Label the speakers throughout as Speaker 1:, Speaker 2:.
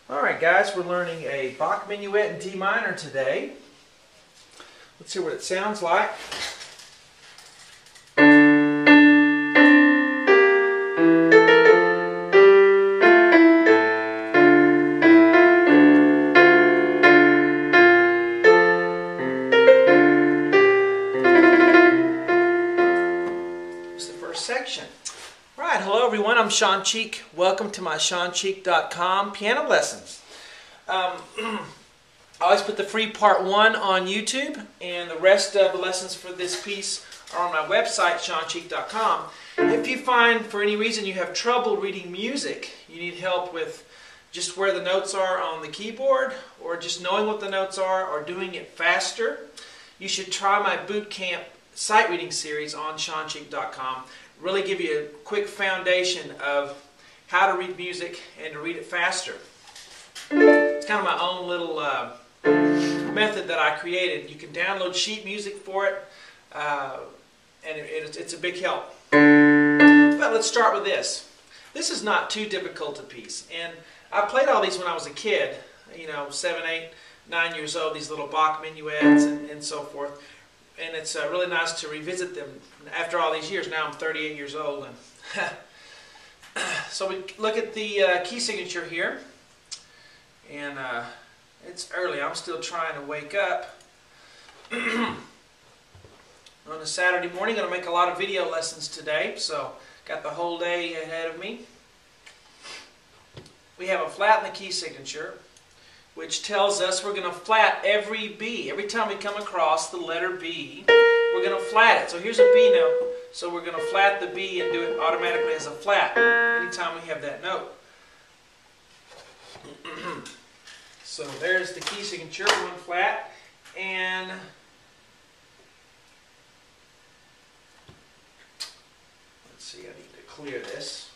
Speaker 1: Alright guys, we're learning a Bach minuet in D minor today. Let's see what it sounds like. It's the first section. Right, hello everyone, I'm Shawn. Welcome to my ShawnCheek.com piano lessons. I always put the free part 1 on YouTube, and the rest of the lessons for this piece are on my website, ShawnCheek.com. If you find for any reason you have trouble reading music, you need help with just where the notes are on the keyboard, or just knowing what the notes are, or doing it faster, you should try my boot camp sight reading series on ShawnCheek.com. Really give you a quick foundation of how to read music and to read it faster. It's kind of my own little method that I created. You can download sheet music for it, and it's a big help. But let's start with this. This is not too difficult a piece, and I played all these when I was a kid, you know, 7, 8, 9 years old, these little Bach minuets and so forth. And it's really nice to revisit them after all these years. Now I'm 38 years old. And so we look at the key signature here. And it's early. I'm still trying to wake up. On a Saturday morning, I'm going to make a lot of video lessons today. So got the whole day ahead of me. We have a flat in the key signature, which tells us we're going to flat every B. Every time we come across the letter B, we're going to flat it. So here's a B note, so we're going to flat the B and do it automatically as a flat anytime we have that note. So there's the key signature, one flat, and let's see, I need to clear this.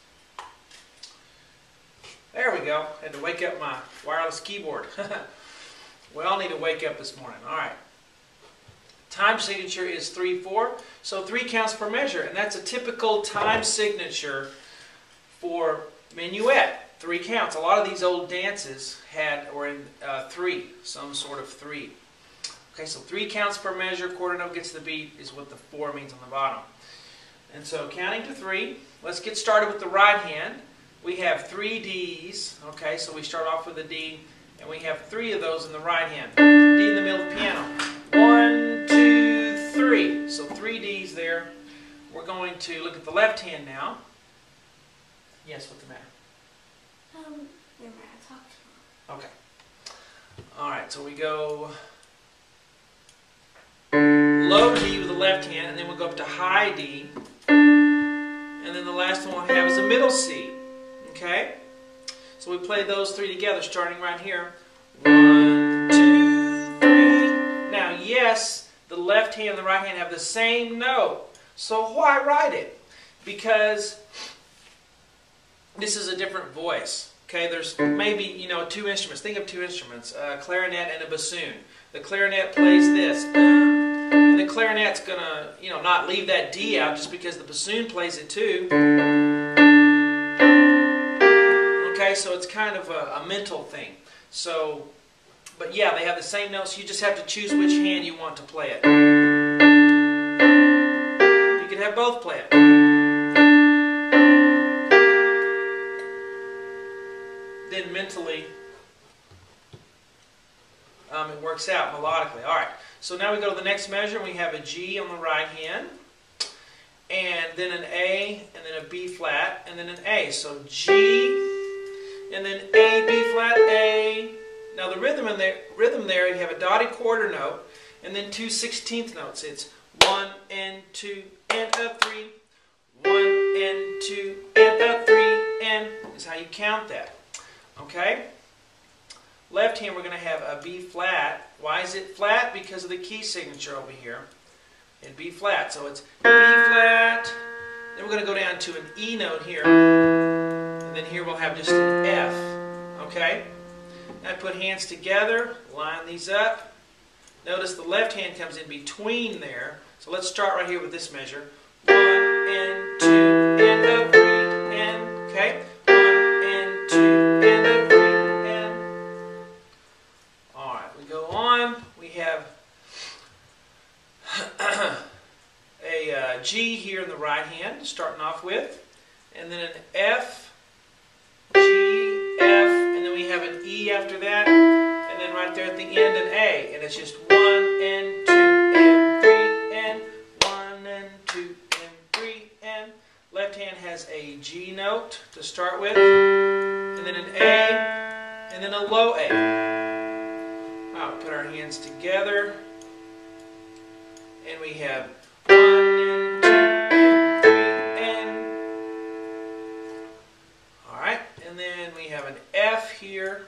Speaker 1: There we go. Had to wake up my wireless keyboard. We all need to wake up this morning. All right. Time signature is 3/4, so 3 counts per measure, and that's a typical time signature for minuet. 3 counts. A lot of these old dances were in 3, some sort of 3. Okay, so 3 counts per measure. Quarter note gets the beat is what the 4 means on the bottom. And so counting to 3. Let's get started with the right hand. We have 3 Ds, okay, so we start off with a D, and we have 3 of those in the right hand. D in the middle of the piano. 1, 2, 3. So 3 Ds there. We're going to look at the left hand now. Yes, what's the matter?
Speaker 2: Never mind, I talked to him.
Speaker 1: Okay. Alright, so we go low D with the left hand, and then we'll go up to high D. And then the last one we'll have is a middle C. Okay? So we play those 3 together, starting right here. 1, 2, 3. Now, yes, the left hand and the right hand have the same note. So why write it? Because this is a different voice. Okay? There's maybe, you know, 2 instruments. Think of 2 instruments, a clarinet and a bassoon. The clarinet plays this. And the clarinet's going to, you know, not leave that D out just because the bassoon plays it too. Okay, so it's kind of a mental thing. So, but yeah, they have the same notes. You just have to choose which hand you want to play it. You can have both play it. Then mentally, it works out melodically. All right, so now we go to the next measure. We have a G on the right hand, and then an A, and then a B flat, and then an A. So G, and then A, B flat, A. Now the rhythm there, you have a dotted quarter note, and then 2 16th notes. It's 1 and 2 and a 3, 1 and 2 and a 3, and is how you count that. Okay? Left hand we're going to have a B flat. Why is it flat? Because of the key signature over here in B flat. So it's B flat. Then we're going to go down to an E note here. And then here we'll have just an F. Okay? Now put hands together. Line these up. Notice the left hand comes in between there. So let's start right here with this measure. 1 and 2 and a 3 and, okay? 1 and 2 and a 3 and G here in the right hand, starting off with, and then an F, G, F, and then we have an E after that, and then right there at the end an A, and it's just 1 and 2 and 3 and 1 and 2 and 3 and. Left hand has a G note to start with, and then an A, and then a low A. I'll put our hands together, and we have 1 and 2 and 3 and. Alright, and then we have an F here,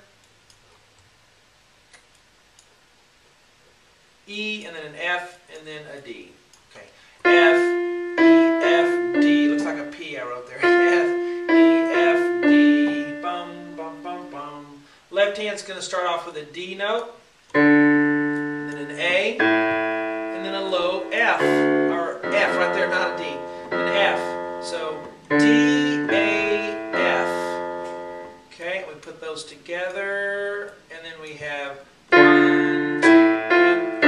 Speaker 1: E, and then an F, and then a D. Okay, F, E, F, D. Looks like a P I wrote there. F, E, F, D. Bum, bum, bum, bum. Left hand's going to start off with a D note, then an A, and then a low F, or F right there, not a D, an F. So D, A, F. Okay, we put those together, and then we have 1, 2, and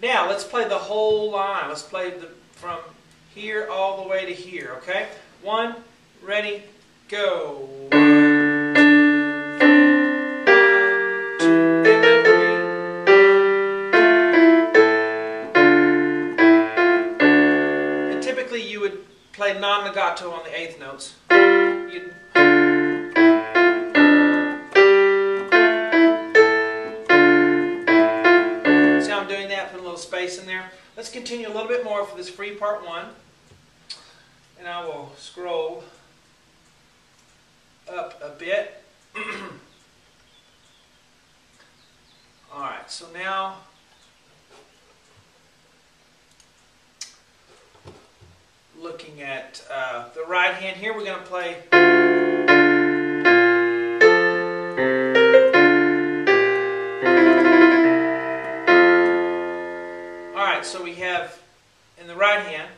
Speaker 1: 3. Now let's play the whole line. Let's play from here all the way to here. Okay, 1, ready, go. 1, 2, and typically you would play non-legato on the 8th notes. See how I'm doing that? Put a little space in there. Let's continue a little bit more for this free part 1. And I will scroll up a bit. Alright, so now looking at the right hand here, we're going to play. Alright, so we have in the right hand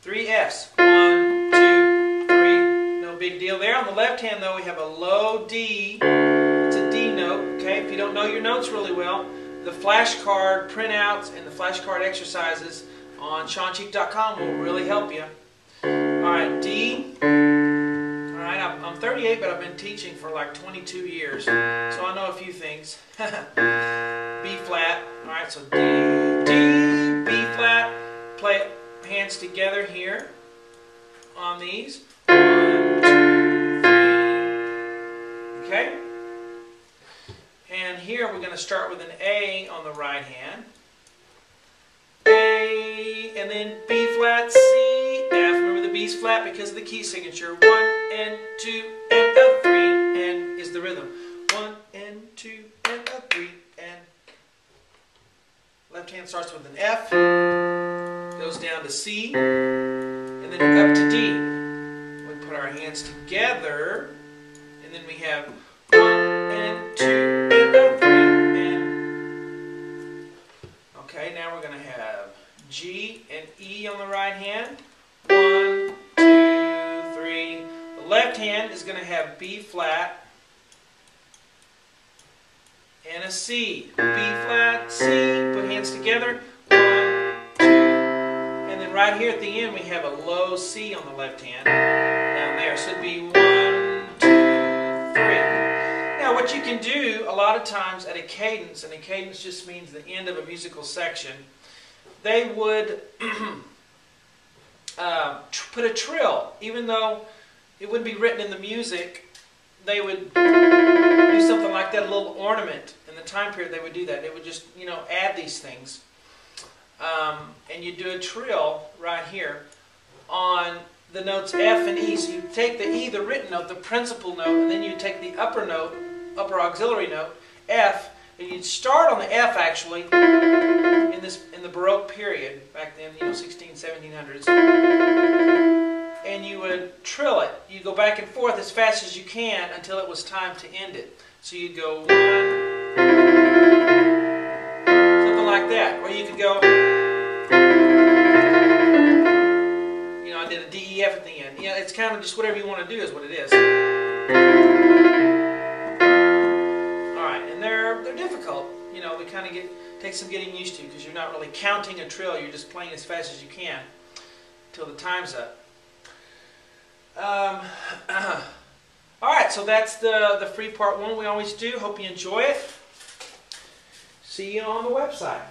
Speaker 1: 3 Fs. 1, 2, 3. No big deal there. On the left hand, though, we have a low D. It's a D note. Okay, if you don't know your notes really well, the flashcard printouts and the flashcard exercises on ShawnCheek.com will really help you. Alright, D. Alright, I'm 38, but I've been teaching for like 22 years, so I know a few things. B flat. Alright, so D, D, B flat. Play hands together here on these. 1, 2, 3. Okay? And here we're going to start with an A on the right hand. A, and then B flat, C, F. Remember the B's flat because of the key signature. 1 and 2 and a 3 and is the rhythm. 1 and 2 and a 3 and. Left hand starts with an F, goes down to C, and then up to D. We put our hands together, and then we have 1 and 2 and a 3 and. Okay, now we're going to have G and E on the right hand. 1, 2, 3. The left hand is going to have B flat and a C. B flat, C. Put hands together. 1, 2. And then right here at the end we have a low C on the left hand down there. So it'd be 1, 2, 3. Now what you can do a lot of times at a cadence, and a cadence just means the end of a musical section, they would put a trill. Even though it wouldn't be written in the music, they would do something like that, a little ornament. In the time period they would do that. They would just, add these things. And you do a trill right here on the notes F and E. So you take the E, the written note, the principal note, and then you take the upper note, upper auxiliary note, F, and you'd start on the F actually in the Baroque period, back then, 1700s, and you would trill it. You go back and forth as fast as you can until it was time to end it. So you'd go 1, something like that, or you could go, I did a D, E, F at the end. It's kind of just whatever you want to do is what it is. Alright, and there they're difficult. You know, they kind of take some getting used to because you're not really counting a trill. You're just playing as fast as you can till the time's up. All right, so that's the free part one we always do. Hope you enjoy it. See you on the website.